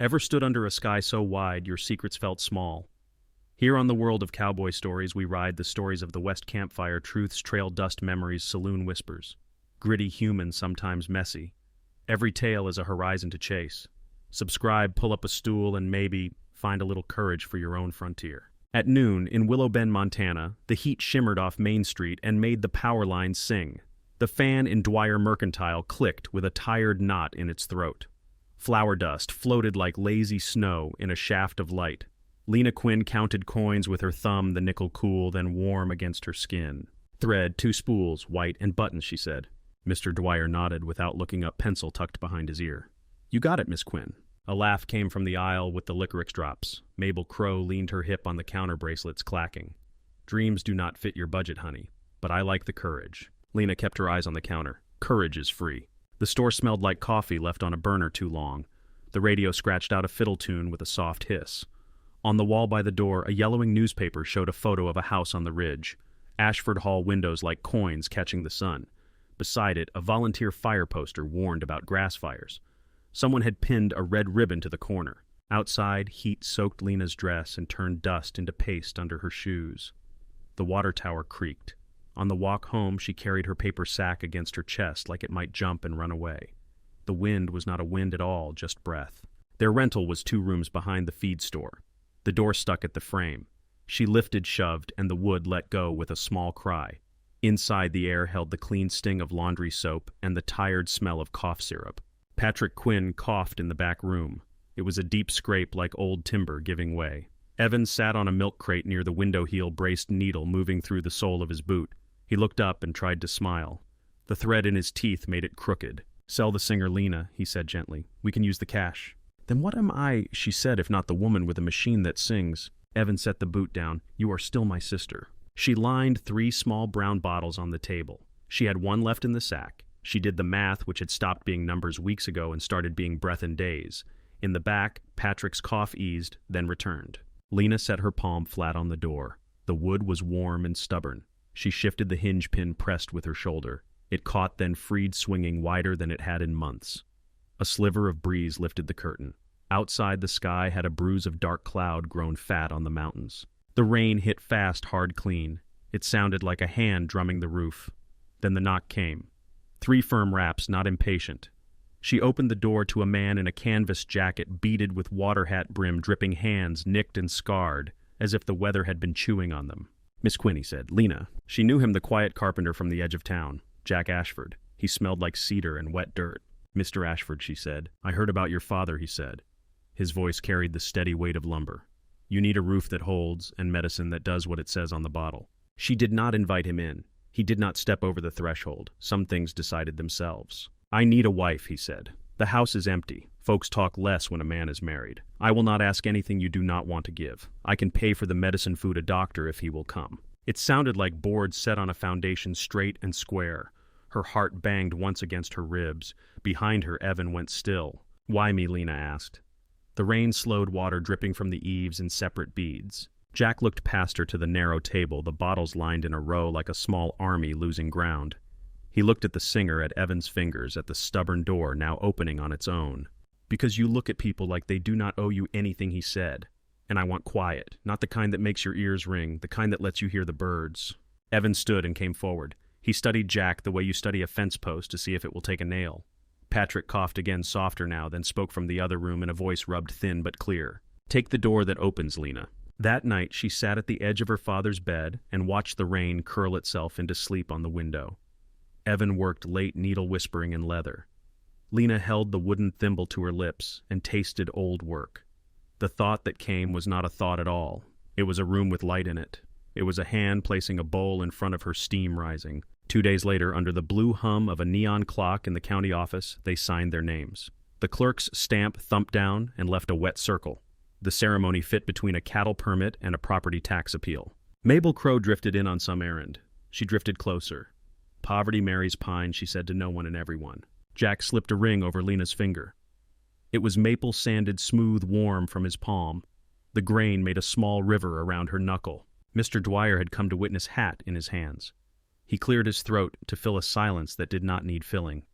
Ever stood under a sky so wide your secrets felt small? Here on the world of cowboy stories, we ride the stories of the West Campfire, truths, trail dust, memories, saloon whispers. Gritty, human, sometimes messy. Every tale is a horizon to chase. Subscribe, pull up a stool, and maybe find a little courage for your own frontier. At noon, in Willow Bend, Montana, the heat shimmered off Main Street and made the power lines sing. The fan in Dwyer Mercantile clicked with a tired knot in its throat. Flour dust floated like lazy snow in a shaft of light. Lena Quinn counted coins with her thumb, the nickel cool, then warm against her skin. "Thread, 2 spools, white, and buttons," she said. Mr. Dwyer nodded without looking up, pencil tucked behind his ear. "You got it, Miss Quinn." A laugh came from the aisle with the licorice drops. Mabel Crow leaned her hip on the counter, bracelets clacking. "Dreams do not fit your budget, honey, but I like the courage." Lena kept her eyes on the counter. "Courage is free." The store smelled like coffee left on a burner too long. The radio scratched out a fiddle tune with a soft hiss. On the wall by the door, a yellowing newspaper showed a photo of a house on the ridge. Ashford Hall windows like coins catching the sun. Beside it, a volunteer fire poster warned about grass fires. Someone had pinned a red ribbon to the corner. Outside, heat soaked Lena's dress and turned dust into paste under her shoes. The water tower creaked. On the walk home, she carried her paper sack against her chest like it might jump and run away. The wind was not a wind at all, just breath. Their rental was 2 rooms behind the feed store. The door stuck at the frame. She lifted, shoved, and the wood let go with a small cry. Inside, the air held the clean sting of laundry soap and the tired smell of cough syrup. Patrick Quinn coughed in the back room. It was a deep scrape like old timber giving way. Evans sat on a milk crate near the window heel, braced needle moving through the sole of his boot. He looked up and tried to smile. The thread in his teeth made it crooked. "Sell the singer, Lena," he said gently. "We can use the cash." "Then what am I," she said, "if not the woman with a machine that sings?" Evan set the boot down. "You are still my sister." She lined 3 small brown bottles on the table. She had 1 left in the sack. She did the math, which had stopped being numbers weeks ago and started being breath and days. In the back, Patrick's cough eased, then returned. Lena set her palm flat on the door. The wood was warm and stubborn. She shifted the hinge pin pressed with her shoulder. It caught, then freed, swinging wider than it had in months. A sliver of breeze lifted the curtain. Outside, the sky had a bruise of dark cloud grown fat on the mountains. The rain hit fast, hard, clean. It sounded like a hand drumming the roof. Then the knock came. 3 firm raps, not impatient. She opened the door to a man in a canvas jacket beaded with water hat brim, dripping hands, nicked and scarred, as if the weather had been chewing on them. "Miss Quinn," he said. "Lena." She knew him, the quiet carpenter from the edge of town. Jack Ashford. He smelled like cedar and wet dirt. "Mr. Ashford," she said. "I heard about your father," he said. His voice carried the steady weight of lumber. "You need a roof that holds, and medicine that does what it says on the bottle." She did not invite him in. He did not step over the threshold. Some things decided themselves. "I need a wife," he said. "The house is empty. Folks talk less when a man is married. I will not ask anything you do not want to give. I can pay for the medicine, food, a doctor if he will come." It sounded like boards set on a foundation straight and square. Her heart banged once against her ribs. Behind her, Evan went still. "Why me?" Lena asked. The rain slowed water dripping from the eaves in separate beads. Jack looked past her to the narrow table, the bottles lined in a row like a small army losing ground. He looked at the singer, at Evan's fingers, at the stubborn door now opening on its own. "Because you look at people like they do not owe you anything," he said. "And I want quiet, not the kind that makes your ears ring, the kind that lets you hear the birds." Evan stood and came forward. He studied Jack the way you study a fence post to see if it will take a nail. Patrick coughed again, softer now, then spoke from the other room in a voice rubbed thin but clear. "Take the door that opens, Lena." That night she sat at the edge of her father's bed and watched the rain curl itself into sleep on the window. Evan worked late, needle whispering in leather. Lena held the wooden thimble to her lips and tasted old work. The thought that came was not a thought at all. It was a room with light in it. It was a hand placing a bowl in front of her, steam rising. 2 days later, under the blue hum of a neon clock in the county office, they signed their names. The clerk's stamp thumped down and left a wet circle. The ceremony fit between a cattle permit and a property tax appeal. Mabel Crow drifted in on some errand. She drifted closer. "Poverty marries pine," she said to no one and everyone. Jack slipped a ring over Lena's finger. It was maple-sanded, smooth, warm from his palm. The grain made a small river around her knuckle. Mr. Dwyer had come to witness hat in his hands. He cleared his throat to fill a silence that did not need filling.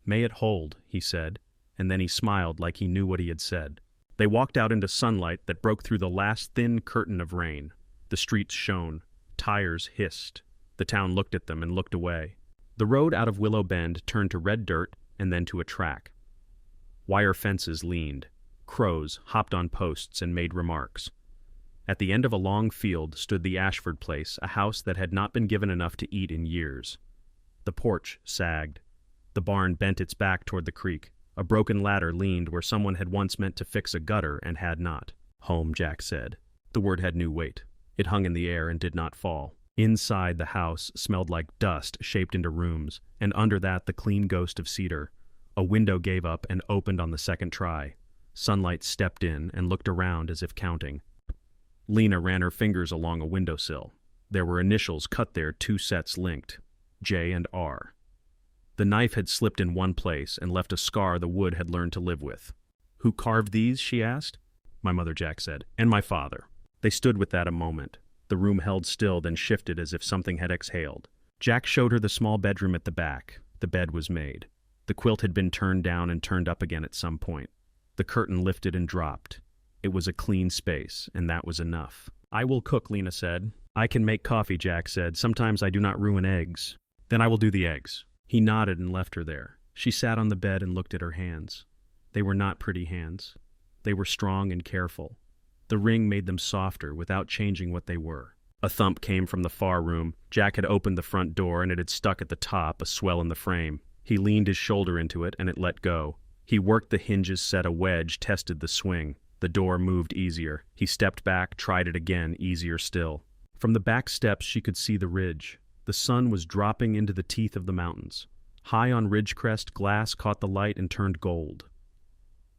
"May it hold," he said, and then he smiled like he knew what he had said. They walked out into sunlight that broke through the last thin curtain of rain. The streets shone. Tires hissed. The town looked at them and looked away. The road out of Willow Bend turned to red dirt and then to a track. Wire fences leaned. Crows hopped on posts and made remarks. At the end of a long field stood the Ashford place, a house that had not been given enough to eat in years. The porch sagged. The barn bent its back toward the creek. A broken ladder leaned where someone had once meant to fix a gutter and had not. Home, Jack said. The word had new weight. It hung in the air and did not fall. Inside, the house smelled like dust shaped into rooms, and under that the clean ghost of cedar. A window gave up and opened on the second try. Sunlight stepped in and looked around as if counting. Lena ran her fingers along a windowsill. There were initials cut there, 2 sets linked, J and R. The knife had slipped in one place and left a scar the wood had learned to live with. "Who carved these?" she asked. "My mother," Jack said, "and my father." They stood with that a moment. The room held still, then shifted as if something had exhaled. Jack showed her the small bedroom at the back. The bed was made. The quilt had been turned down and turned up again at some point. The curtain lifted and dropped. It was a clean space, and that was enough. "I will cook," Lena said. "I can make coffee," Jack said. "Sometimes I do not ruin eggs." "Then I will do the eggs." He nodded and left her there. She sat on the bed and looked at her hands. They were not pretty hands. They were strong and careful. The ring made them softer without changing what they were. A thump came from the far room. Jack had opened the front door and it had stuck at the top, a swell in the frame. He leaned his shoulder into it and it let go. He worked the hinges, set a wedge, tested the swing. The door moved easier. He stepped back, tried it again, easier still. From the back steps she could see the ridge. The sun was dropping into the teeth of the mountains. High on Ridgecrest, glass caught the light and turned gold.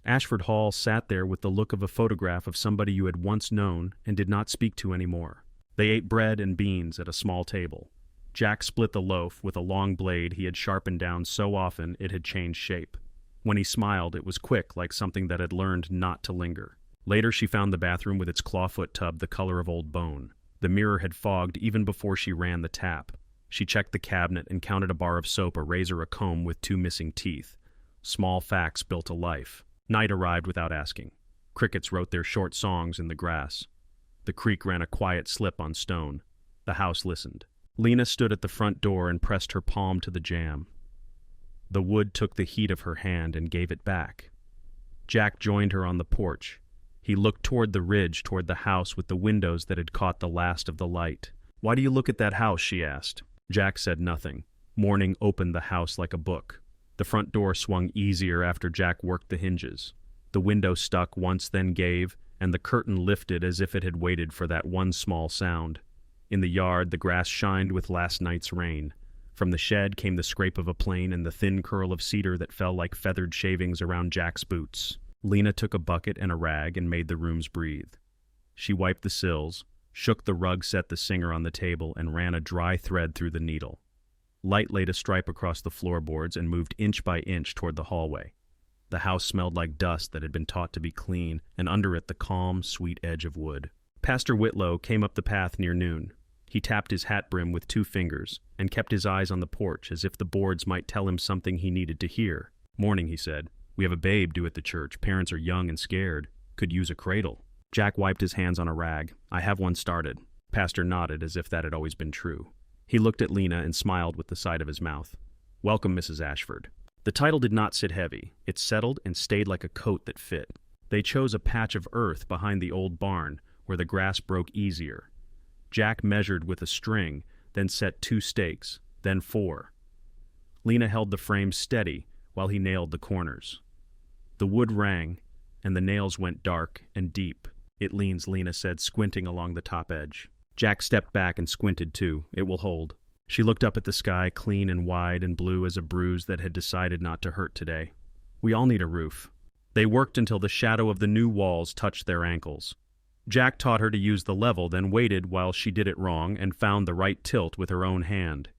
Ashford Hall sat there with the look of a photograph of somebody you had once known and did not speak to anymore. They ate bread and beans at a small table. Jack split the loaf with a long blade he had sharpened down so often it had changed shape. When he smiled, it was quick, like something that had learned not to linger. Later she found the bathroom with its clawfoot tub the color of old bone. The mirror had fogged even before she ran the tap. She checked the cabinet and counted a bar of soap, a razor, a comb with 2 missing teeth. Small facts built a life. Night arrived without asking. Crickets wrote their short songs in the grass. The creek ran a quiet slip on stone. The house listened. Lena stood at the front door and pressed her palm to the jamb. The wood took the heat of her hand and gave it back. Jack joined her on the porch. He looked toward the ridge, toward the house with the windows that had caught the last of the light. "Why do you look at that house?" she asked. Jack said nothing. Morning opened the house like a book. The front door swung easier after Jack worked the hinges. The window stuck once, then gave, and the curtain lifted as if it had waited for that one small sound. In the yard, the grass shined with last night's rain. From the shed came the scrape of a plane and the thin curl of cedar that fell like feathered shavings around Jack's boots. Lena took a bucket and a rag and made the rooms breathe. She wiped the sills, shook the rug, set the singer on the table, and ran a dry thread through the needle. Light laid a stripe across the floorboards and moved inch by inch toward the hallway. The house smelled like dust that had been taught to be clean, and under it the calm, sweet edge of wood. Pastor Whitlow came up the path near noon. He tapped his hat brim with 2 fingers and kept his eyes on the porch as if the boards might tell him something he needed to hear. "Morning," he said. "We have a babe due at the church. Parents are young and scared. Could use a cradle." Jack wiped his hands on a rag. "I have one started." Pastor nodded as if that had always been true. He looked at Lena and smiled with the side of his mouth. "Welcome, Mrs. Ashford." The title did not sit heavy. It settled and stayed like a coat that fit. They chose a patch of earth behind the old barn where the grass broke easier. Jack measured with a string, then set 2 stakes, then 4. Lena held the frame steady while he nailed the corners. The wood rang, and the nails went dark and deep. "It leans," Lena said, squinting along the top edge. Jack stepped back and squinted too. "It will hold." She looked up at the sky, clean and wide and blue as a bruise that had decided not to hurt today. "We all need a roof." They worked until the shadow of the new walls touched their ankles. Jack taught her to use the level, then waited while she did it wrong and found the right tilt with her own hand.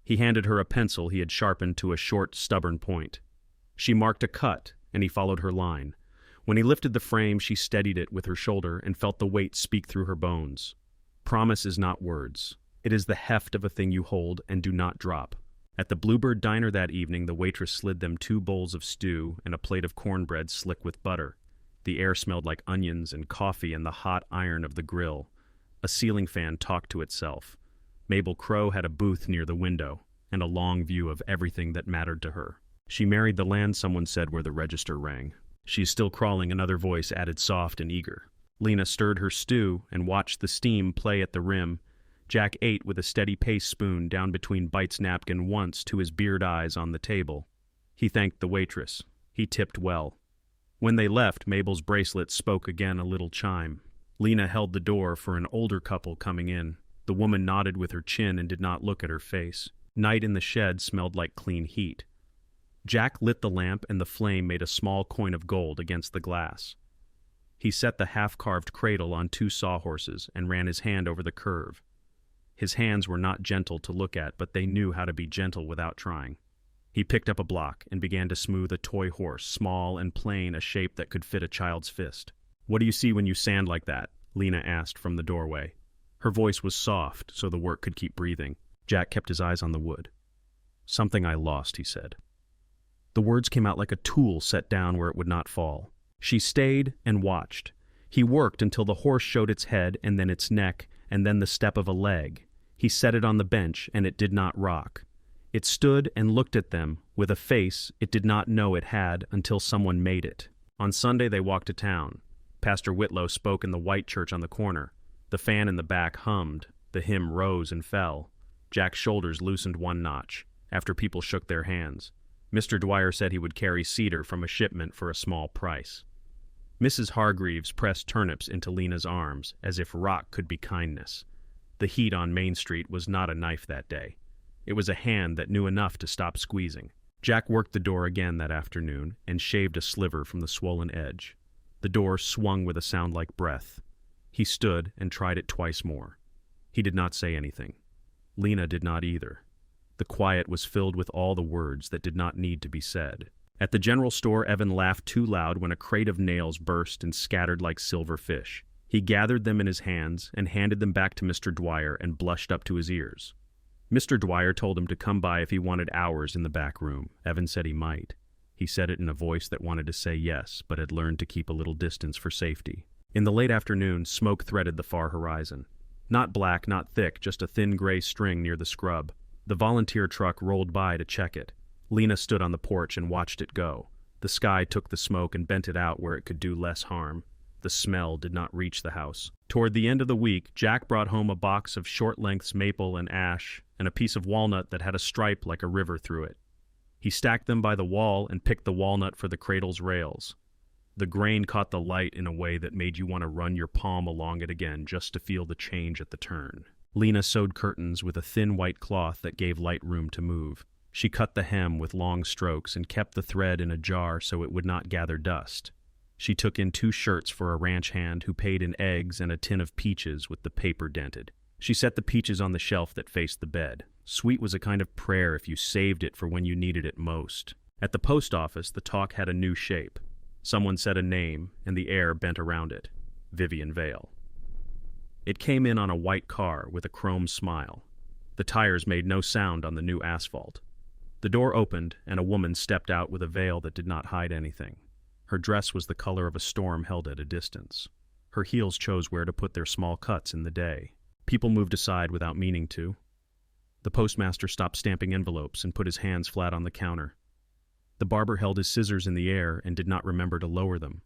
He handed her a pencil he had sharpened to a short, stubborn point. She marked a cut, and he followed her line. When he lifted the frame, she steadied it with her shoulder and felt the weight speak through her bones. Promise is not words. It is the heft of a thing you hold and do not drop. At the Bluebird Diner that evening, the waitress slid them 2 bowls of stew and a plate of cornbread slick with butter. The air smelled like onions and coffee and the hot iron of the grill. A ceiling fan talked to itself. Mabel Crow had a booth near the window, and a long view of everything that mattered to her. She married the land, someone said where the register rang. She's still crawling, another voice added, soft and eager. Lena stirred her stew and watched the steam play at the rim. Jack ate with a steady pace spoon down between bites napkin once to his beard eyes on the table. He thanked the waitress. He tipped well. When they left, Mabel's bracelet spoke again, a little chime. Lena held the door for an older couple coming in. The woman nodded with her chin and did not look at her face. Night in the shed smelled like clean heat. Jack lit the lamp and the flame made a small coin of gold against the glass. He set the half-carved cradle on 2 sawhorses and ran his hand over the curve. His hands were not gentle to look at, but they knew how to be gentle without trying. He picked up a block and began to smooth a toy horse, small and plain, a shape that could fit a child's fist. "What do you see when you sand like that?" Lena asked from the doorway. Her voice was soft, so the work could keep breathing. Jack kept his eyes on the wood. "Something I lost," he said. The words came out like a tool set down where it would not fall. She stayed and watched. He worked until the horse showed its head and then its neck and then the step of a leg. He set it on the bench and it did not rock. It stood and looked at them with a face it did not know it had until someone made it. On Sunday they walked to town. Pastor Whitlow spoke in the white church on the corner. The fan in the back hummed. The hymn rose and fell. Jack's shoulders loosened one notch, after people shook their hands. Mr. Dwyer said he would carry cedar from a shipment for a small price. Mrs. Hargreaves pressed turnips into Lena's arms, as if rock could be kindness. The heat on Main Street was not a knife that day. It was a hand that knew enough to stop squeezing. Jack worked the door again that afternoon and shaved a sliver from the swollen edge. The door swung with a sound like breath. He stood and tried it twice more. He did not say anything. Lena did not either. The quiet was filled with all the words that did not need to be said. At the general store, Evan laughed too loud when a crate of nails burst and scattered like silver fish. He gathered them in his hands and handed them back to Mr. Dwyer and blushed up to his ears. Mr. Dwyer told him to come by if he wanted hours in the back room. Evan said he might. He said it in a voice that wanted to say yes, but had learned to keep a little distance for safety. In the late afternoon, smoke threaded the far horizon. Not black, not thick, just a thin gray string near the scrub. The volunteer truck rolled by to check it. Lena stood on the porch and watched it go. The sky took the smoke and bent it out where it could do less harm. The smell did not reach the house. Toward the end of the week, Jack brought home a box of short-lengths maple and ash and a piece of walnut that had a stripe like a river through it. He stacked them by the wall and picked the walnut for the cradle's rails. The grain caught the light in a way that made you want to run your palm along it again just to feel the change at the turn. Lena sewed curtains with a thin white cloth that gave light room to move. She cut the hem with long strokes and kept the thread in a jar so it would not gather dust. She took in 2 shirts for a ranch hand who paid in eggs and a tin of peaches with the paper dented. She set the peaches on the shelf that faced the bed. Sweet was a kind of prayer if you saved it for when you needed it most. At the post office, the talk had a new shape. Someone said a name, and the air bent around it. Vivian Vale. It came in on a white car with a chrome smile. The tires made no sound on the new asphalt. The door opened, and a woman stepped out with a veil that did not hide anything. Her dress was the color of a storm held at a distance. Her heels chose where to put their small cuts in the day. People moved aside without meaning to. The postmaster stopped stamping envelopes and put his hands flat on the counter. The barber held his scissors in the air and did not remember to lower them.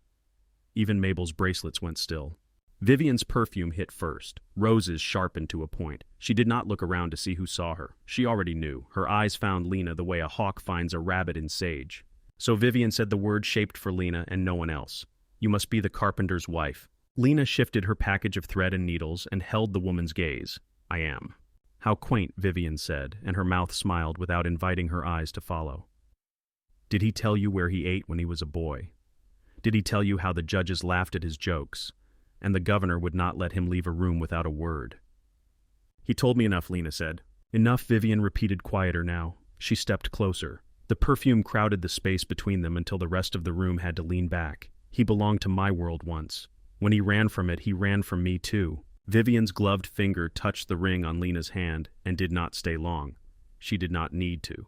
Even Mabel's bracelets went still. Vivian's perfume hit first. Roses sharpened to a point. She did not look around to see who saw her. She already knew. Her eyes found Lena the way a hawk finds a rabbit in sage. So Vivian said the word shaped for Lena and no one else. "You must be the carpenter's wife." Lena shifted her package of thread and needles and held the woman's gaze. "I am." "How quaint," Vivian said, and her mouth smiled without inviting her eyes to follow. "Did he tell you where he ate when he was a boy? Did he tell you how the judges laughed at his jokes, and the governor would not let him leave a room without a word?" "He told me enough," Lena said. "Enough," Vivian repeated, quieter now. She stepped closer. The perfume crowded the space between them until the rest of the room had to lean back. "He belonged to my world once. When he ran from it, he ran from me too." Vivian's gloved finger touched the ring on Lena's hand and did not stay long. She did not need to.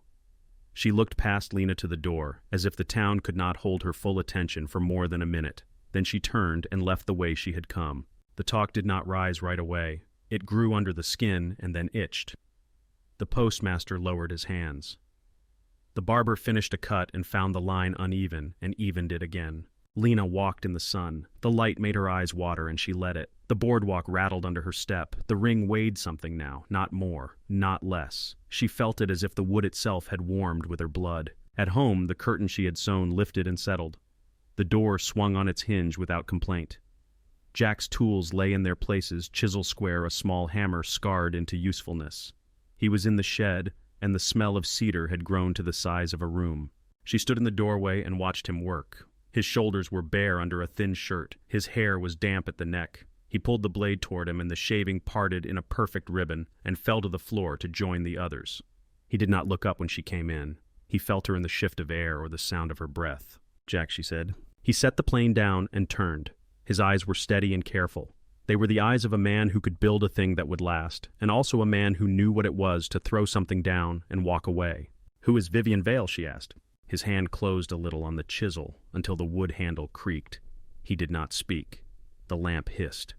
She looked past Lena to the door, as if the town could not hold her full attention for more than a minute. Then she turned and left the way she had come. The talk did not rise right away. It grew under the skin and then itched. The postmaster lowered his hands. The barber finished a cut and found the line uneven and evened it again. Lena walked in the sun. The light made her eyes water and she let it. The boardwalk rattled under her step. The ring weighed something now, not more, not less. She felt it as if the wood itself had warmed with her blood. At home, the curtain she had sewn lifted and settled. The door swung on its hinge without complaint. Jack's tools lay in their places, chisel square, a small hammer scarred into usefulness. He was in the shed, and the smell of cedar had grown to the size of a room. She stood in the doorway and watched him work. His shoulders were bare under a thin shirt. His hair was damp at the neck. He pulled the blade toward him, and the shaving parted in a perfect ribbon and fell to the floor to join the others. He did not look up when she came in. He felt her in the shift of air or the sound of her breath. "Jack," she said. He set the plane down and turned. His eyes were steady and careful. They were the eyes of a man who could build a thing that would last, and also a man who knew what it was to throw something down and walk away. "Who is Vivian Vale?" she asked. His hand closed a little on the chisel until the wood handle creaked. He did not speak. The lamp hissed.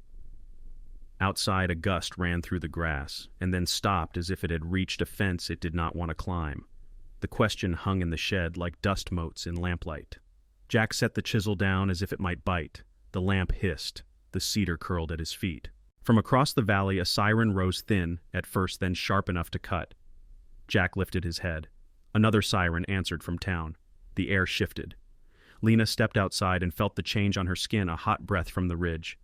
Outside, a gust ran through the grass, and then stopped as if it had reached a fence it did not want to climb. The question hung in the shed like dust motes in lamplight. Jack set the chisel down as if it might bite. The lamp hissed. The cedar curled at his feet. From across the valley, a siren rose thin, at first, then sharp enough to cut. Jack lifted his head. Another siren answered from town. The air shifted. Lena stepped outside and felt the change on her skin, a hot breath from the ridge.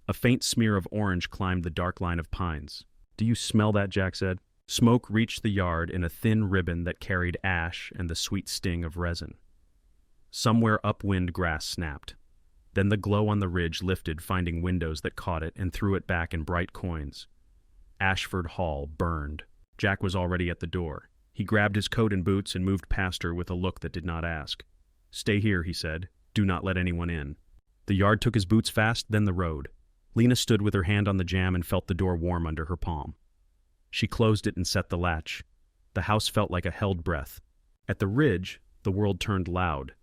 A faint smear of orange climbed the dark line of pines. "Do you smell that?" Jack said. Smoke reached the yard in a thin ribbon that carried ash and the sweet sting of resin. Somewhere upwind grass snapped. Then the glow on the ridge lifted, finding windows that caught it and threw it back in bright coins. Ashford Hall burned. Jack was already at the door. He grabbed his coat and boots and moved past her with a look that did not ask. "Stay here," he said. "Do not let anyone in." The yard took his boots fast, then the road. Lena stood with her hand on the jamb and felt the door warm under her palm. She closed it and set the latch. The house felt like a held breath. At the ridge, the world turned loud.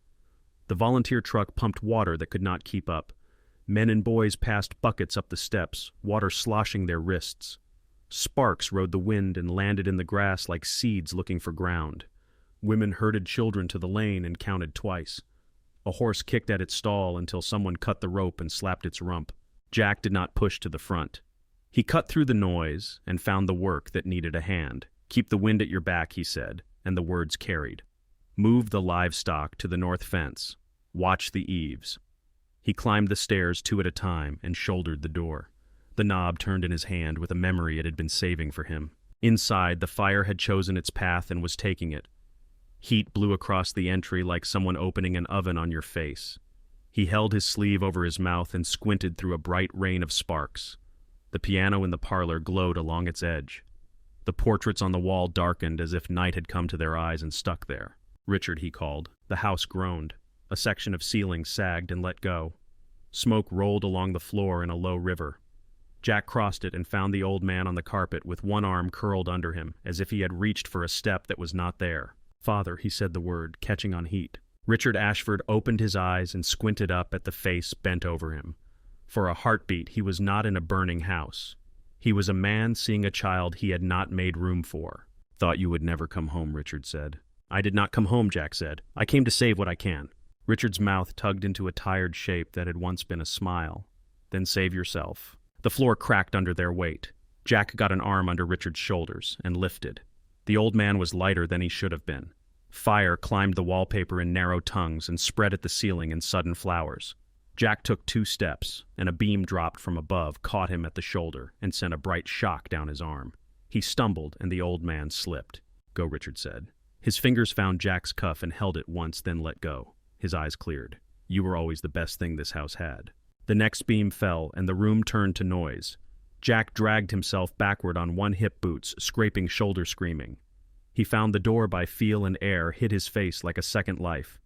The volunteer truck pumped water that could not keep up. Men and boys passed buckets up the steps, water sloshing their wrists. Sparks rode the wind and landed in the grass like seeds looking for ground. Women herded children to the lane and counted twice. A horse kicked at its stall until someone cut the rope and slapped its rump. Jack did not push to the front. He cut through the noise and found the work that needed a hand. "Keep the wind at your back," he said, and the words carried. "Move the livestock to the north fence. Watch the eaves." He climbed the stairs 2 at a time and shouldered the door. The knob turned in his hand with a memory it had been saving for him. Inside, the fire had chosen its path and was taking it. Heat blew across the entry like someone opening an oven on your face. He held his sleeve over his mouth and squinted through a bright rain of sparks. The piano in the parlor glowed along its edge. The portraits on the wall darkened as if night had come to their eyes and stuck there. "Richard," he called. The house groaned. A section of ceiling sagged and let go. Smoke rolled along the floor in a low river. Jack crossed it and found the old man on the carpet with one arm curled under him, as if he had reached for a step that was not there. "Father," he said the word, catching on heat. Richard Ashford opened his eyes and squinted up at the face bent over him. For a heartbeat, he was not in a burning house. He was a man seeing a child he had not made room for. "Thought you would never come home," Richard said. "I did not come home," Jack said. "I came to save what I can." Richard's mouth tugged into a tired shape that had once been a smile. "Then save yourself." The floor cracked under their weight. Jack got an arm under Richard's shoulders and lifted. The old man was lighter than he should have been. Fire climbed the wallpaper in narrow tongues and spread at the ceiling in sudden flowers. Jack took 2 steps, and a beam dropped from above, caught him at the shoulder, and sent a bright shock down his arm. He stumbled, and the old man slipped. "Go," Richard said. His fingers found Jack's cuff and held it once, then let go. His eyes cleared. "You were always the best thing this house had." The next beam fell, and the room turned to noise. Jack dragged himself backward on 1 hip boots, scraping shoulder screaming. He found the door by feel and air, hit his face like a second life.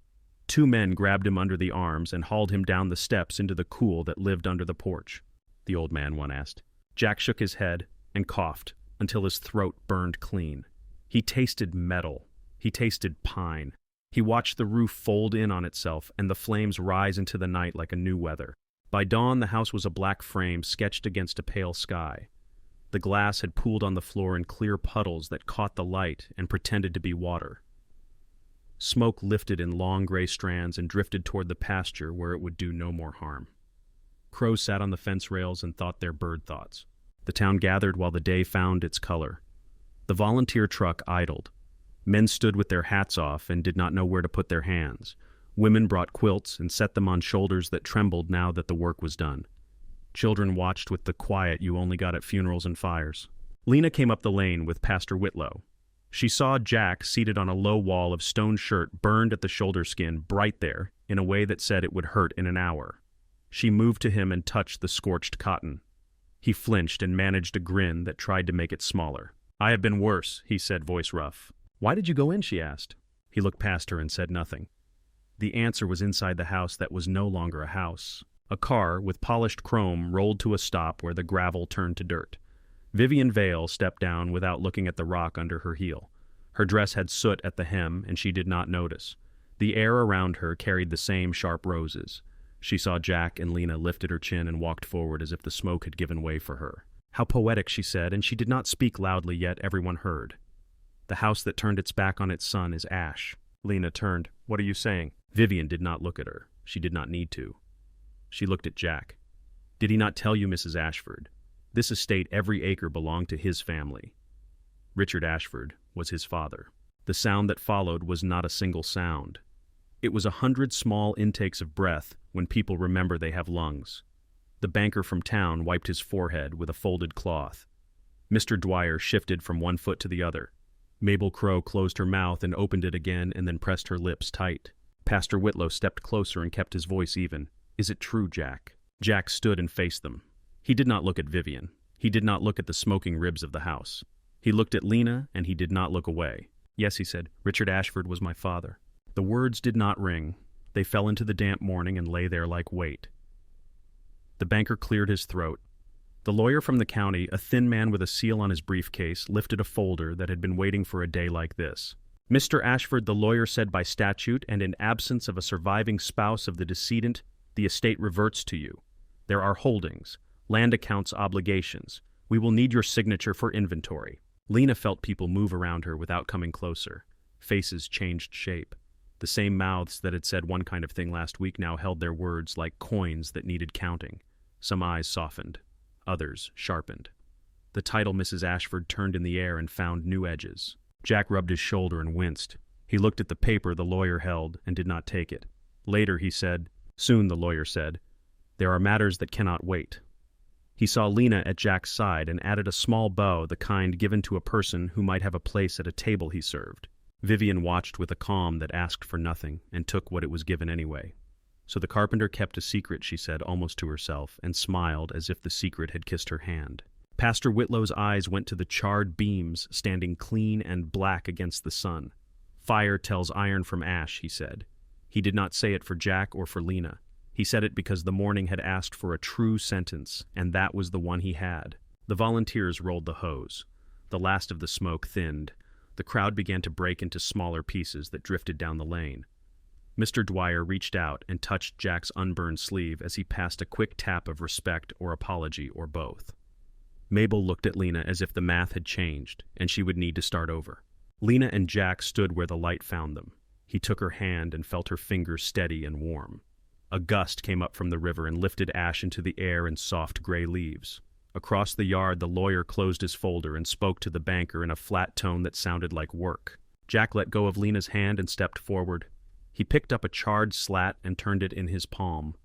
2 men grabbed him under the arms and hauled him down the steps into the cool that lived under the porch. "The old man," one asked. Jack shook his head and coughed until his throat burned clean. He tasted metal. He tasted pine. He watched the roof fold in on itself and the flames rise into the night like a new weather. By dawn, the house was a black frame sketched against a pale sky. The glass had pooled on the floor in clear puddles that caught the light and pretended to be water. Smoke lifted in long gray strands and drifted toward the pasture where it would do no more harm. Crows sat on the fence rails and thought their bird thoughts. The town gathered while the day found its color. The volunteer truck idled. Men stood with their hats off and did not know where to put their hands. Women brought quilts and set them on shoulders that trembled now that the work was done. Children watched with the quiet you only got at funerals and fires. Lena came up the lane with Pastor Whitlow. She saw Jack seated on a low wall of stone shirt burned at the shoulder skin, bright there, in a way that said it would hurt in an hour. She moved to him and touched the scorched cotton. He flinched and managed a grin that tried to make it smaller. "I have been worse," he said, voice rough. "Why did you go in?" she asked. He looked past her and said nothing. The answer was inside the house that was no longer a house. A car with polished chrome rolled to a stop where the gravel turned to dirt. Vivian Vale stepped down without looking at the rock under her heel. Her dress had soot at the hem, and she did not notice. The air around her carried the same sharp roses. She saw Jack, and Lena lifted her chin and walked forward as if the smoke had given way for her. "How poetic," she said, and she did not speak loudly, yet everyone heard. "The house that turned its back on its son is ash." Lena turned. "What are you saying?" Vivian did not look at her. She did not need to. She looked at Jack. "Did he not tell you, Mrs. Ashford? This estate, every acre, belonged to his family. Richard Ashford was his father." The sound that followed was not a single sound. It was 100 small intakes of breath when people remember they have lungs. The banker from town wiped his forehead with a folded cloth. Mr. Dwyer shifted from one foot to the other. Mabel Crow closed her mouth and opened it again and then pressed her lips tight. Pastor Whitlow stepped closer and kept his voice even. "Is it true, Jack?" Jack stood and faced them. He did not look at Vivian. He did not look at the smoking ribs of the house. He looked at Lena, and he did not look away. "Yes," he said, "Richard Ashford was my father." The words did not ring. They fell into the damp morning and lay there like weight. The banker cleared his throat. The lawyer from the county, a thin man with a seal on his briefcase, lifted a folder that had been waiting for a day like this. "Mr. Ashford," the lawyer said, "by statute and in absence of a surviving spouse of the decedent, the estate reverts to you. There are holdings, land accounts, obligations. We will need your signature for inventory." Lena felt people move around her without coming closer. Faces changed shape. The same mouths that had said one kind of thing last week now held their words like coins that needed counting. Some eyes softened. Others sharpened. The title Mrs. Ashford turned in the air and found new edges. Jack rubbed his shoulder and winced. He looked at the paper the lawyer held and did not take it. Later he said, "Soon," the lawyer said. "There are matters that cannot wait." He saw Lena at Jack's side and added a small bow, the kind given to a person who might have a place at a table he served. Vivian watched with a calm that asked for nothing and took what it was given anyway. "So the carpenter kept a secret," she said almost to herself, and smiled as if the secret had kissed her hand. Pastor Whitlow's eyes went to the charred beams standing clean and black against the sun. "Fire tells iron from ash," he said. He did not say it for Jack or for Lena. He said it because the morning had asked for a true sentence, and that was the one he had. The volunteers rolled the hose. The last of the smoke thinned. The crowd began to break into smaller pieces that drifted down the lane. Mr. Dwyer reached out and touched Jack's unburned sleeve as he passed a quick tap of respect or apology or both. Mabel looked at Lena as if the math had changed, and she would need to start over. Lena and Jack stood where the light found them. He took her hand and felt her fingers steady and warm. A gust came up from the river and lifted ash into the air and soft gray leaves. Across the yard, the lawyer closed his folder and spoke to the banker in a flat tone that sounded like work. Jack let go of Lena's hand and stepped forward. He picked up a charred slat and turned it in his palm.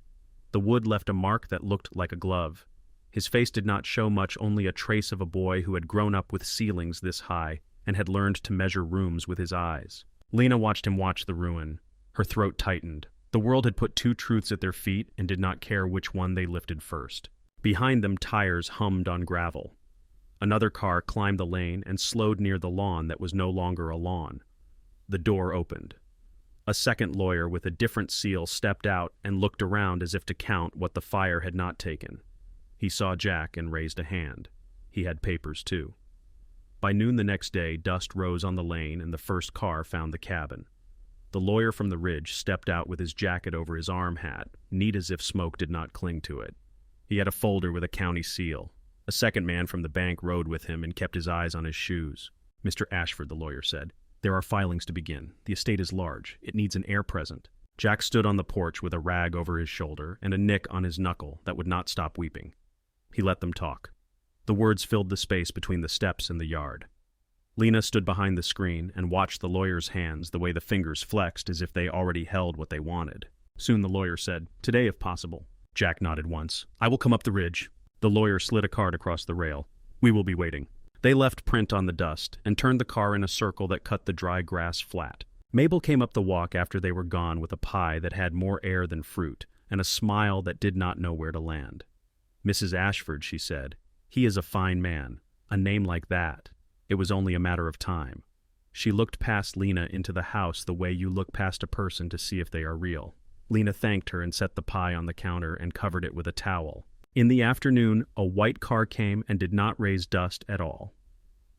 The wood left a mark that looked like a glove. His face did not show much, only a trace of a boy who had grown up with ceilings this high and had learned to measure rooms with his eyes. Lena watched him watch the ruin. Her throat tightened. The world had put two truths at their feet and did not care which one they lifted first. Behind them, tires hummed on gravel. Another car climbed the lane and slowed near the lawn that was no longer a lawn. The door opened. A second lawyer with a different seal stepped out and looked around as if to count what the fire had not taken. He saw Jack and raised a hand. He had papers, too. By noon the next day, dust rose on the lane and the first car found the cabin. The lawyer from the Ridge stepped out with his jacket over his arm hat, neat as if smoke did not cling to it. He had a folder with a county seal. A second man from the bank rode with him and kept his eyes on his shoes. "Mr. Ashford," the lawyer said, "there are filings to begin. The estate is large. It needs an heir present." Jack stood on the porch with a rag over his shoulder and a nick on his knuckle that would not stop weeping. He let them talk. The words filled the space between the steps and the yard. Lena stood behind the screen and watched the lawyer's hands, the way the fingers flexed as if they already held what they wanted. Soon the lawyer said, "Today, if possible." Jack nodded once. "I will come up the ridge." The lawyer slid a card across the rail. "We will be waiting." They left print on the dust and turned the car in a circle that cut the dry grass flat. Mabel came up the walk after they were gone with a pie that had more air than fruit and a smile that did not know where to land. "Mrs. Ashford," she said, "he is a fine man. A name like that. It was only a matter of time." She looked past Lena into the house the way you look past a person to see if they are real. Lena thanked her and set the pie on the counter and covered it with a towel. In the afternoon, a white car came and did not raise dust at all.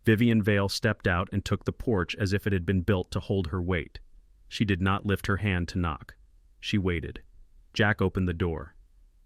Vivian Vale stepped out and took the porch as if it had been built to hold her weight. She did not lift her hand to knock. She waited. Jack opened the door.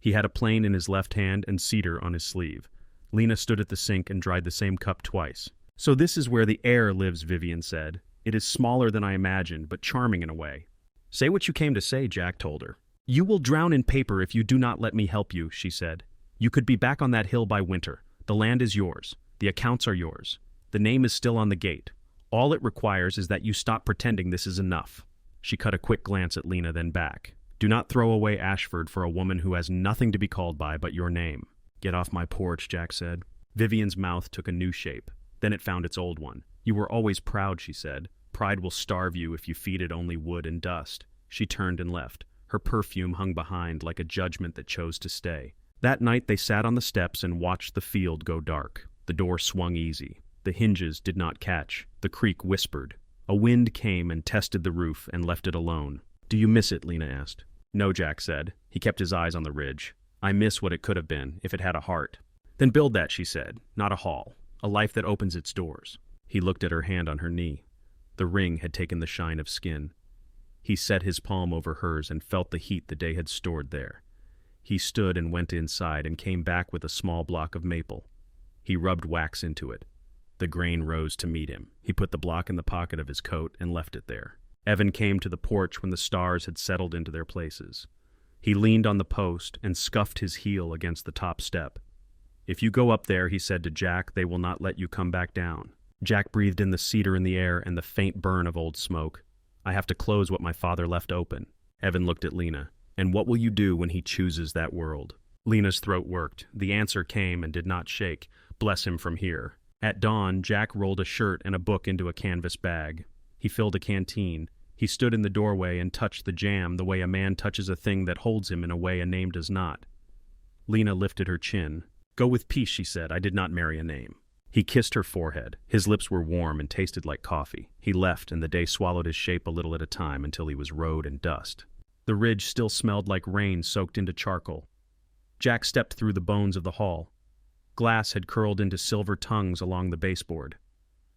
He had a plane in his left hand and cedar on his sleeve. Lena stood at the sink and dried the same cup twice. "So this is where the heir lives," Vivian said. "It is smaller than I imagined, but charming in a way." "Say what you came to say," Jack told her. "You will drown in paper if you do not let me help you," she said. "You could be back on that hill by winter. The land is yours. The accounts are yours. The name is still on the gate. All it requires is that you stop pretending this is enough." She cut a quick glance at Lena, then back. "Do not throw away Ashford for a woman who has nothing to be called by but your name." "Get off my porch," Jack said. Vivian's mouth took a new shape. Then it found its old one. "You were always proud," she said. "Pride will starve you if you feed it only wood and dust." She turned and left. Her perfume hung behind like a judgment that chose to stay. That night they sat on the steps and watched the field go dark. The door swung easy. The hinges did not catch. The creak whispered. A wind came and tested the roof and left it alone. "Do you miss it?" Lena asked. "No," Jack said. He kept his eyes on the ridge. "I miss what it could have been, if it had a heart." "Then build that," she said. "Not a hall. A life that opens its doors." He looked at her hand on her knee. The ring had taken the shine of skin. He set his palm over hers and felt the heat the day had stored there. He stood and went inside and came back with a small block of maple. He rubbed wax into it. The grain rose to meet him. He put the block in the pocket of his coat and left it there. Evan came to the porch when the stars had settled into their places. He leaned on the post and scuffed his heel against the top step. "If you go up there," he said to Jack, "they will not let you come back down." Jack breathed in the cedar in the air and the faint burn of old smoke. "I have to close what my father left open." Evan looked at Lena. "And what will you do when he chooses that world?" Lena's throat worked. The answer came and did not shake. "Bless him from here." At dawn, Jack rolled a shirt and a book into a canvas bag. He filled a canteen. He stood in the doorway and touched the jam the way a man touches a thing that holds him in a way a name does not. Lena lifted her chin. "Go with peace," she said. "I did not marry a name." He kissed her forehead. His lips were warm and tasted like coffee. He left, and the day swallowed his shape a little at a time until he was road and dust. The ridge still smelled like rain soaked into charcoal. Jack stepped through the bones of the hall. Glass had curled into silver tongues along the baseboard.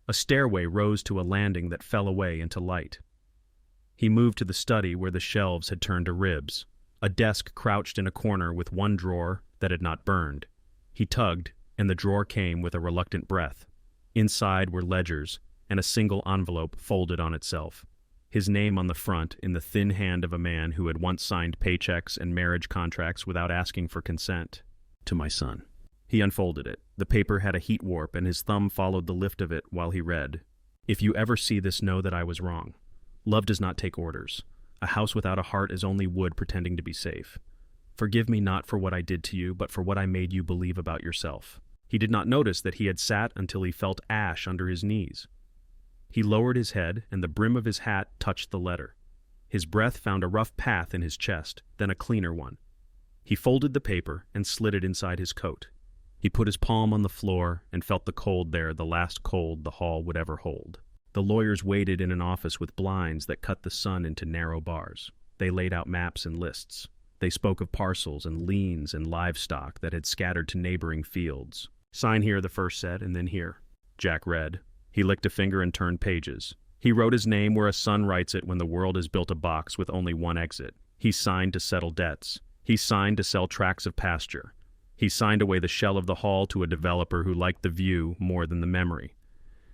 A stairway rose to a landing that fell away into light. He moved to the study where the shelves had turned to ribs. A desk crouched in a corner with one drawer that had not burned. He tugged, and the drawer came with a reluctant breath. Inside were ledgers and a single envelope folded on itself. His name on the front in the thin hand of a man who had once signed paychecks and marriage contracts without asking for consent. "To my son." He unfolded it. The paper had a heat warp, and his thumb followed the lift of it while he read. "If you ever see this, know that I was wrong. Love does not take orders. A house without a heart is only wood pretending to be safe. Forgive me not for what I did to you, but for what I made you believe about yourself." He did not notice that he had sat until he felt ash under his knees. He lowered his head, and the brim of his hat touched the letter. His breath found a rough path in his chest, then a cleaner one. He folded the paper and slid it inside his coat. He put his palm on the floor and felt the cold there, the last cold the hall would ever hold. The lawyers waited in an office with blinds that cut the sun into narrow bars. They laid out maps and lists. They spoke of parcels and liens and livestock that had scattered to neighboring fields. "Sign here," the first said, "and then here." Jack read. He licked a finger and turned pages. He wrote his name where a son writes it when the world has built a box with only one exit. He signed to settle debts. He signed to sell tracts of pasture. He signed away the shell of the hall to a developer who liked the view more than the memory.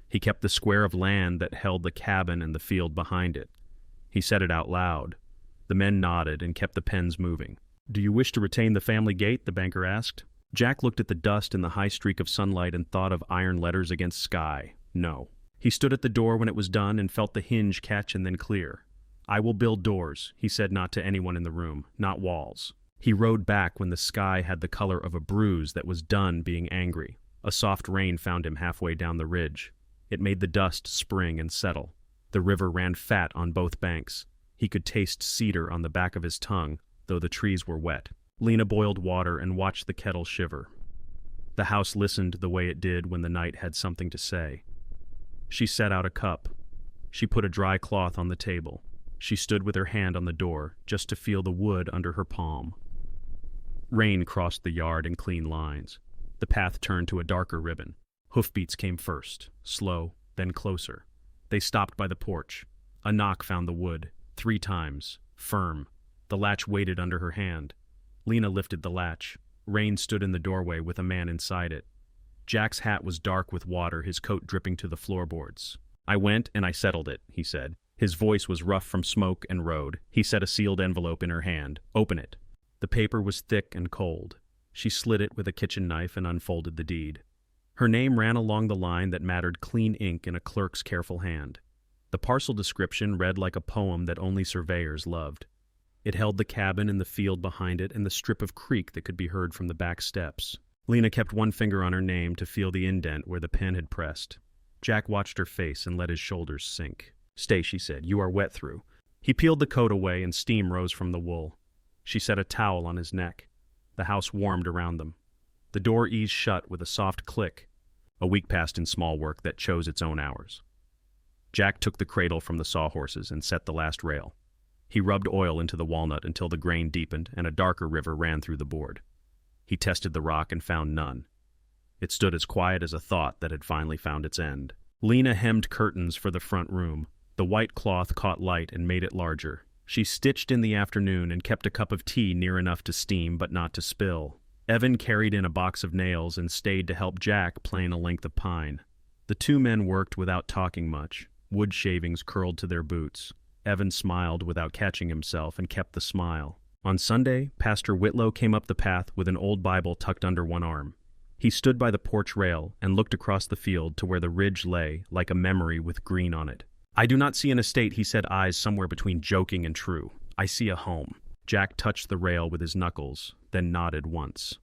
He kept the square of land that held the cabin and the field behind it. He said it out loud. The men nodded and kept the pens moving. "Do you wish to retain the family gate?" the banker asked. Jack looked at the dust in the high streak of sunlight and thought of iron letters against sky. No. He stood at the door when it was done and felt the hinge catch and then clear. "I will build doors," he said, not to anyone in the room, not walls. He rode back when the sky had the color of a bruise that was done being angry. A soft rain found him halfway down the ridge. It made the dust spring and settle. The river ran fat on both banks. He could taste cedar on the back of his tongue, though the trees were wet. Lena boiled water and watched the kettle shiver. The house listened the way it did when the night had something to say. She set out a cup. She put a dry cloth on the table. She stood with her hand on the door, just to feel the wood under her palm. Rain crossed the yard in clean lines. The path turned to a darker ribbon. Hoofbeats came first, slow, then closer. They stopped by the porch. A knock found the wood, 3 times, firm. The latch waited under her hand. Lena lifted the latch. Rain stood in the doorway with a man inside it. Jack's hat was dark with water, his coat dripping to the floorboards. "I went and I settled it," he said. His voice was rough from smoke and road. He set a sealed envelope in her hand. "Open it." The paper was thick and cold. She slid it with a kitchen knife and unfolded the deed. Her name ran along the line that mattered clean ink in a clerk's careful hand. The parcel description read like a poem that only surveyors loved. It held the cabin and the field behind it and the strip of creek that could be heard from the back steps. Lena kept one finger on her name to feel the indent where the pen had pressed. Jack watched her face and let his shoulders sink. "Stay," she said. "You are wet through." He peeled the coat away and steam rose from the wool. She set a towel on his neck. The house warmed around them. The door eased shut with a soft click. A week passed in small work that chose its own hours. Jack took the cradle from the sawhorses and set the last rail. He rubbed oil into the walnut until the grain deepened and a darker river ran through the board. He tested the rock and found none. It stood as quiet as a thought that had finally found its end. Lena hemmed curtains for the front room. The white cloth caught light and made it larger. She stitched in the afternoon and kept a cup of tea near enough to steam but not to spill. Evan carried in a box of nails and stayed to help Jack plane a length of pine. The 2 men worked without talking much. Wood shavings curled to their boots. Evan smiled without catching himself and kept the smile. On Sunday, Pastor Whitlow came up the path with an old Bible tucked under one arm. He stood by the porch rail and looked across the field to where the ridge lay, like a memory with green on it. "I do not see an estate," he said, eyes somewhere between joking and true. "I see a home." Jack touched the rail with his knuckles, then nodded once.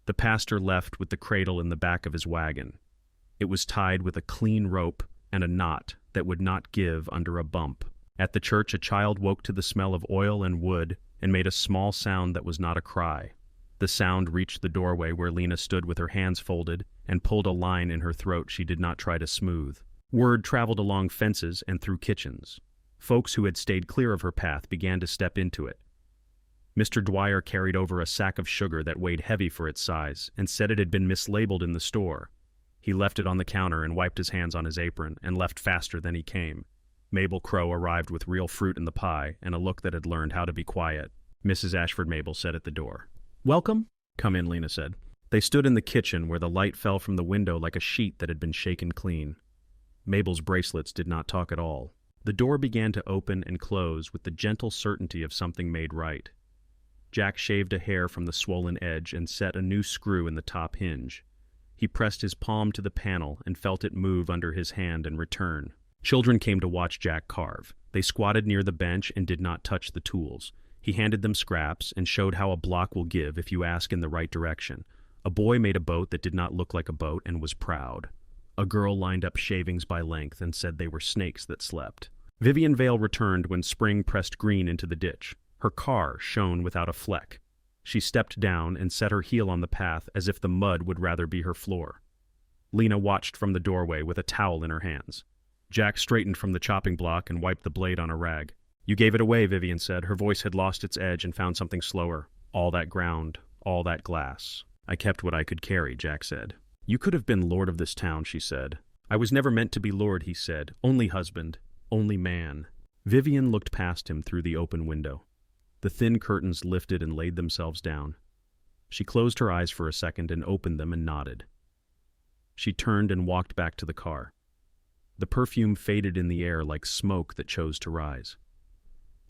The pastor left with the cradle in the back of his wagon. It was tied with a clean rope and a knot that would not give under a bump. At the church, a child woke to the smell of oil and wood and made a small sound that was not a cry. The sound reached the doorway where Lena stood with her hands folded and pulled a line in her throat she did not try to smooth. Word traveled along fences and through kitchens. Folks who had stayed clear of her path began to step into it. Mr. Dwyer carried over a sack of sugar that weighed heavy for its size and said it had been mislabeled in the store. He left it on the counter and wiped his hands on his apron and left faster than he came. Mabel Crow arrived with real fruit in the pie and a look that had learned how to be quiet. Mrs. Ashford Mabel said at the door. "Welcome." "Come in," Lena said. They stood in the kitchen where the light fell from the window like a sheet that had been shaken clean. Mabel's bracelets did not talk at all. The door began to open and close with the gentle certainty of something made right. Jack shaved a hair from the swollen edge and set a new screw in the top hinge. He pressed his palm to the panel and felt it move under his hand and return. Children came to watch Jack carve. They squatted near the bench and did not touch the tools. He handed them scraps and showed how a block will give if you ask in the right direction. A boy made a boat that did not look like a boat and was proud. A girl lined up shavings by length and said they were snakes that slept. Vivian Vale returned when spring pressed green into the ditch. Her car shone without a fleck. She stepped down and set her heel on the path as if the mud would rather be her floor. Lena watched from the doorway with a towel in her hands. Jack straightened from the chopping block and wiped the blade on a rag. "You gave it away," Vivian said. Her voice had lost its edge and found something slower. "All that ground, all that glass." "I kept what I could carry," Jack said. "You could have been lord of this town," she said. "I was never meant to be lord," he said. "Only husband, only man." Vivian looked past him through the open window. The thin curtains lifted and laid themselves down. She closed her eyes for a second and opened them and nodded. She turned and walked back to the car. The perfume faded in the air like smoke that chose to rise.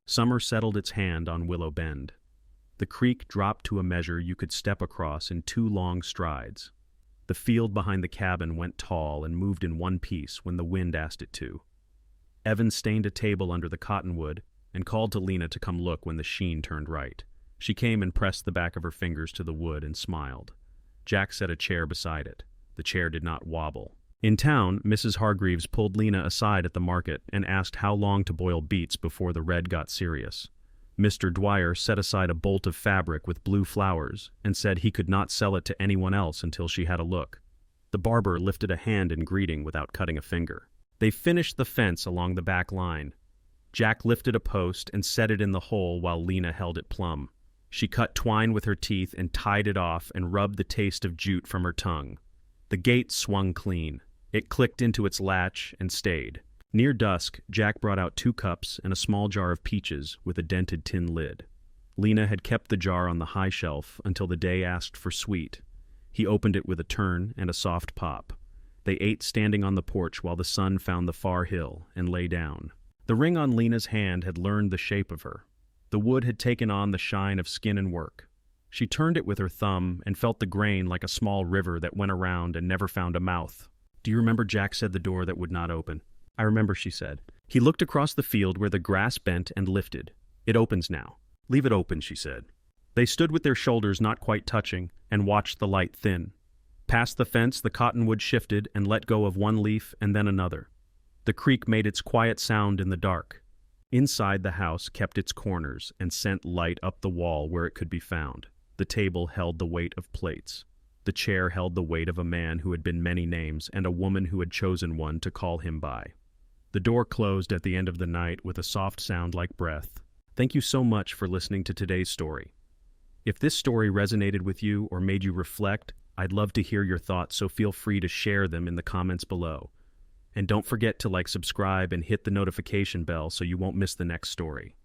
Summer settled its hand on Willow Bend. The creek dropped to a measure you could step across in 2 long strides. The field behind the cabin went tall and moved in one piece when the wind asked it to. Evan stained a table under the cottonwood and called to Lena to come look when the sheen turned right. She came and pressed the back of her fingers to the wood and smiled. Jack set a chair beside it. The chair did not wobble. In town, Mrs. Hargreaves pulled Lena aside at the market and asked how long to boil beets before the red got serious. Mr. Dwyer set aside a bolt of fabric with blue flowers and said he could not sell it to anyone else until she had a look. The barber lifted a hand in greeting without cutting a finger. They finished the fence along the back line. Jack lifted a post and set it in the hole while Lena held it plumb. She cut twine with her teeth and tied it off and rubbed the taste of jute from her tongue. The gate swung clean. It clicked into its latch and stayed. Near dusk, Jack brought out 2 cups and a small jar of peaches with a dented tin lid. Lena had kept the jar on the high shelf until the day asked for sweet. He opened it with a turn and a soft pop. They ate standing on the porch while the sun found the far hill and lay down. The ring on Lena's hand had learned the shape of her. The wood had taken on the shine of skin and work. She turned it with her thumb and felt the grain like a small river that went around and never found a mouth. "Do you remember Jack said the door that would not open?" "I remember," she said. He looked across the field where the grass bent and lifted. "It opens now." "Leave it open," she said. They stood with their shoulders not quite touching and watched the light thin. Past the fence, the cottonwood shifted and let go of one leaf and then another. The creek made its quiet sound in the dark. Inside, the house kept its corners and sent light up the wall where it could be found. The table held the weight of plates. The chair held the weight of a man who had been many names and a woman who had chosen one to call him by. The door closed at the end of the night with a soft sound like breath. Thank you so much for listening to today's story. If this story resonated with you or made you reflect, I'd love to hear your thoughts, so feel free to share them in the comments below. And don't forget to subscribe and hit the notification bell so you won't miss the next story.